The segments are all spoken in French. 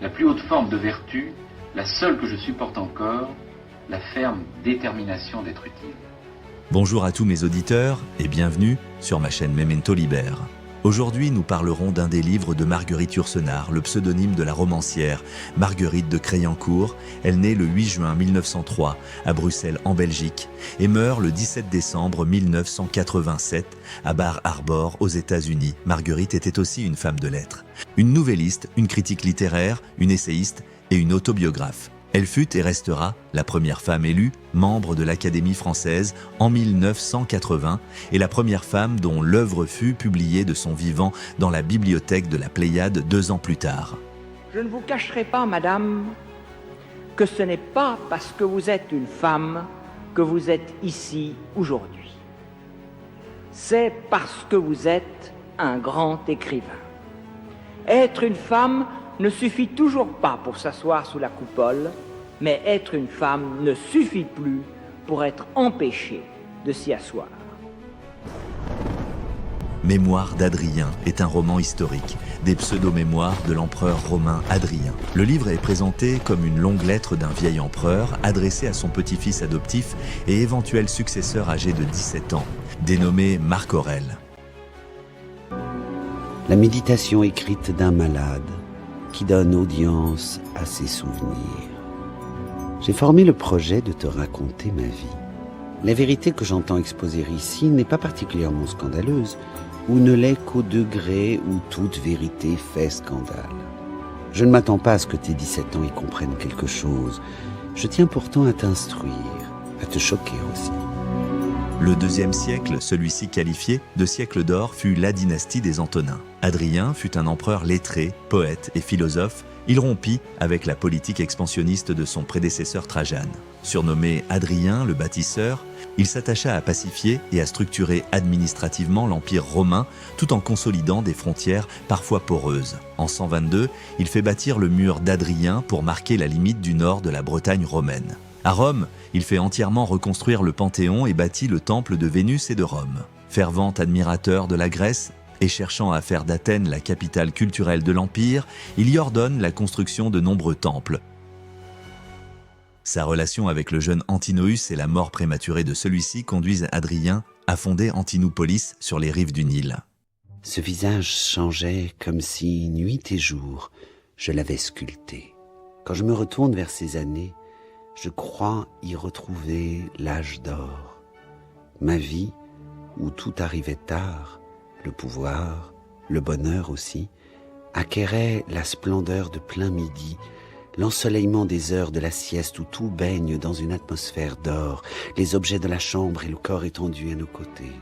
la plus haute forme de vertu, la seule que je supporte encore, la ferme détermination d'être utile. Bonjour à tous mes auditeurs et bienvenue sur ma chaîne Memento Liber. Aujourd'hui, nous parlerons d'un des livres de Marguerite Yourcenar, le pseudonyme de la romancière, Marguerite de Créancourt. Elle naît le 8 juin 1903 à Bruxelles en Belgique et meurt le 17 décembre 1987 à Bar Harbor aux États-Unis. Marguerite était aussi une femme de lettres, une nouvelliste, une critique littéraire, une essayiste et une autobiographe. Elle fut et restera la première femme élue, membre de l'Académie française en 1980 et la première femme dont l'œuvre fut publiée de son vivant dans la bibliothèque de la Pléiade 2 ans plus tard. Je ne vous cacherai pas, madame, que ce n'est pas parce que vous êtes une femme que vous êtes ici aujourd'hui. C'est parce que vous êtes un grand écrivain. Être une femme ne suffit toujours pas pour s'asseoir sous la coupole, mais être une femme ne suffit plus pour être empêchée de s'y asseoir. Mémoires d'Adrien est un roman historique, des pseudo-mémoires de l'empereur romain Adrien. Le livre est présenté comme une longue lettre d'un vieil empereur adressée à son petit-fils adoptif et éventuel successeur âgé de 17 ans, dénommé Marc Aurèle. La méditation écrite d'un malade qui donne audience à ses souvenirs. J'ai formé le projet de te raconter ma vie. La vérité que j'entends exposer ici n'est pas particulièrement scandaleuse, ou ne l'est qu'au degré où toute vérité fait scandale. Je ne m'attends pas à ce que tes 17 ans y comprennent quelque chose. Je tiens pourtant à t'instruire, à te choquer aussi. Le IIe siècle, celui-ci qualifié de siècle d'or, fut la dynastie des Antonins. Adrien fut un empereur lettré, poète et philosophe. Il rompit avec la politique expansionniste de son prédécesseur Trajane. Surnommé Adrien le bâtisseur, il s'attacha à pacifier et à structurer administrativement l'Empire romain tout en consolidant des frontières parfois poreuses. En 122, il fait bâtir le mur d'Adrien pour marquer la limite du nord de la Bretagne romaine. À Rome, il fait entièrement reconstruire le Panthéon et bâtit le temple de Vénus et de Rome. Fervent admirateur de la Grèce et cherchant à faire d'Athènes la capitale culturelle de l'Empire, il y ordonne la construction de nombreux temples. Sa relation avec le jeune Antinoüs et la mort prématurée de celui-ci conduisent Adrien à fonder Antinopolis sur les rives du Nil. Ce visage changeait comme si, nuit et jour, je l'avais sculpté. Quand je me retourne vers ces années, je crois y retrouver l'âge d'or. Ma vie, où tout arrivait tard, le pouvoir, le bonheur aussi, acquérait la splendeur de plein midi, l'ensoleillement des heures de la sieste où tout baigne dans une atmosphère d'or, les objets de la chambre et le corps étendu à nos côtés.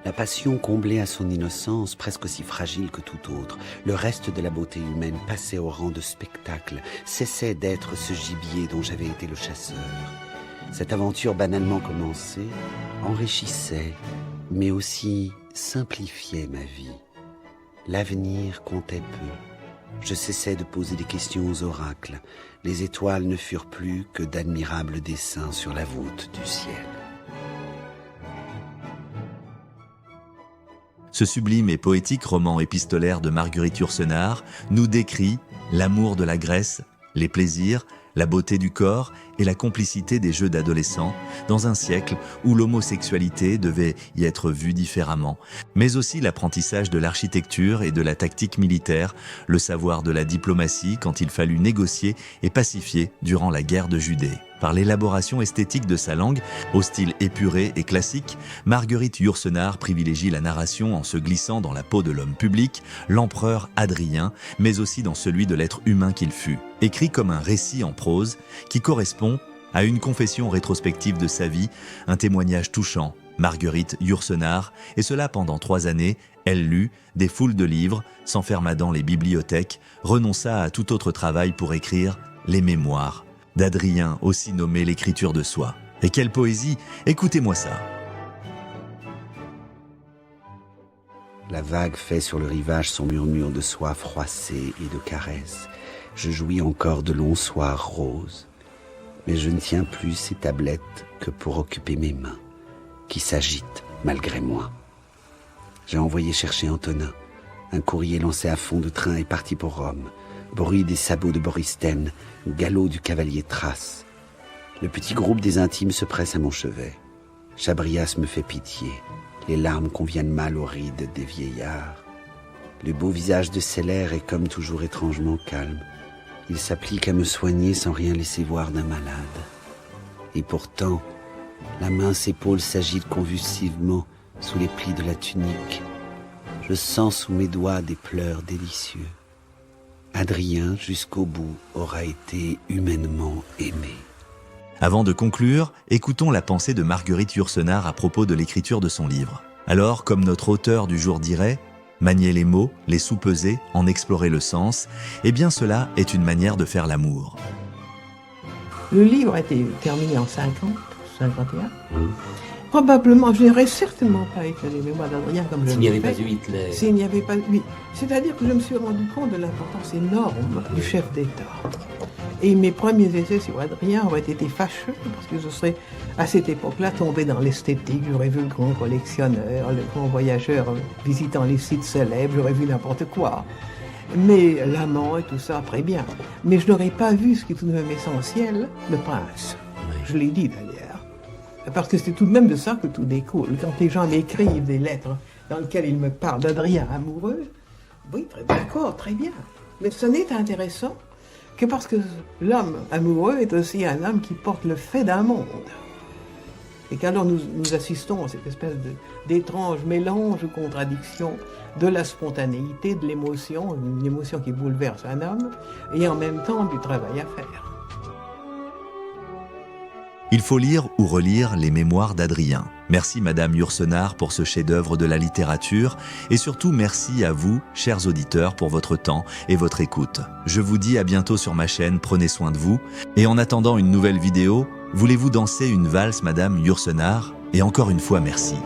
La passion comblée à son innocence, presque aussi fragile que tout autre, le reste de la beauté humaine passait au rang de spectacle, cessait d'être ce gibier dont j'avais été le chasseur. Cette aventure banalement commencée enrichissait, mais aussi simplifiait ma vie. L'avenir comptait peu. Je cessais de poser des questions aux oracles. Les étoiles ne furent plus que d'admirables dessins sur la voûte du ciel. Ce sublime et poétique roman épistolaire de Marguerite Yourcenar nous décrit l'amour de la Grèce, les plaisirs, la beauté du corps et la complicité des jeux d'adolescents dans un siècle où l'homosexualité devait y être vue différemment, mais aussi l'apprentissage de l'architecture et de la tactique militaire, le savoir de la diplomatie quand il fallut négocier et pacifier durant la guerre de Judée. Par l'élaboration esthétique de sa langue, au style épuré et classique, Marguerite Yourcenar privilégie la narration en se glissant dans la peau de l'homme public, l'empereur Adrien, mais aussi dans celui de l'être humain qu'il fut. Écrit comme un récit en prose qui correspond à une confession rétrospective de sa vie, un témoignage touchant. Marguerite Yourcenar, et cela pendant 3 années, elle lut des foules de livres, s'enferma dans les bibliothèques, renonça à tout autre travail pour écrire les mémoires d'Adrien, aussi nommé l'écriture de soi. Et quelle poésie! Écoutez-moi ça. La vague fait sur le rivage son murmure de soie froissée et de caresses. Je jouis encore de longs soirs roses, mais je ne tiens plus ces tablettes que pour occuper mes mains, qui s'agitent malgré moi. J'ai envoyé chercher Antonin. Un courrier lancé à fond de train est parti pour Rome. bruit des sabots de Boristen, galop du cavalier Thrace. Le petit groupe des intimes se presse à mon chevet. Chabrias me fait pitié. Les larmes conviennent mal aux rides des vieillards. Le beau visage de Célère est comme toujours étrangement calme. Il s'applique à me soigner sans rien laisser voir d'un malade. Et pourtant, la mince épaule s'agite convulsivement sous les plis de la tunique. Je sens sous mes doigts des pleurs délicieux. Adrien, jusqu'au bout, aura été humainement aimé. Avant de conclure, écoutons la pensée de Marguerite Yourcenar à propos de l'écriture de son livre. Alors, comme notre auteur du jour dirait, manier les mots, les sous-peser, en explorer le sens, eh bien cela est une manière de faire l'amour. Le livre a été terminé en 50, 51. Probablement, je n'aurais certainement pas écrit les mémoires d'Adrien comme je l'ai fait. S'il n'y avait pas eu Hitler. S'il n'y avait pas eu... C'est-à-dire que je me suis rendu compte de l'importance énorme du chef d'État. Et mes premiers essais sur Adrien auraient été fâcheux, parce que je serais, à cette époque-là, tombé dans l'esthétique. J'aurais vu le grand collectionneur, le grand voyageur visitant les sites célèbres, j'aurais vu n'importe quoi. Mais l'amant et tout ça, très bien. Mais je n'aurais pas vu ce qui est tout de même essentiel, le prince. Je l'ai dit d'ailleurs. Parce que c'est tout de même de ça que tout découle. Quand les gens m'écrivent des lettres dans lesquelles ils me parlent d'Adrien amoureux, oui, d'accord, très bien. Mais ce n'est intéressant que parce que l'homme amoureux est aussi un homme qui porte le fait d'un monde. Et qu'alors nous assistons à cette espèce d'étrange mélange, contradiction de la spontanéité, de l'émotion, une émotion qui bouleverse un homme, et en même temps du travail à faire. Il faut lire ou relire les mémoires d'Adrien. Merci Madame Yourcenar pour ce chef-d'œuvre de la littérature et surtout merci à vous, chers auditeurs, pour votre temps et votre écoute. Je vous dis à bientôt sur ma chaîne, prenez soin de vous. Et en attendant une nouvelle vidéo, voulez-vous danser une valse Madame Yourcenar? Et encore une fois, merci.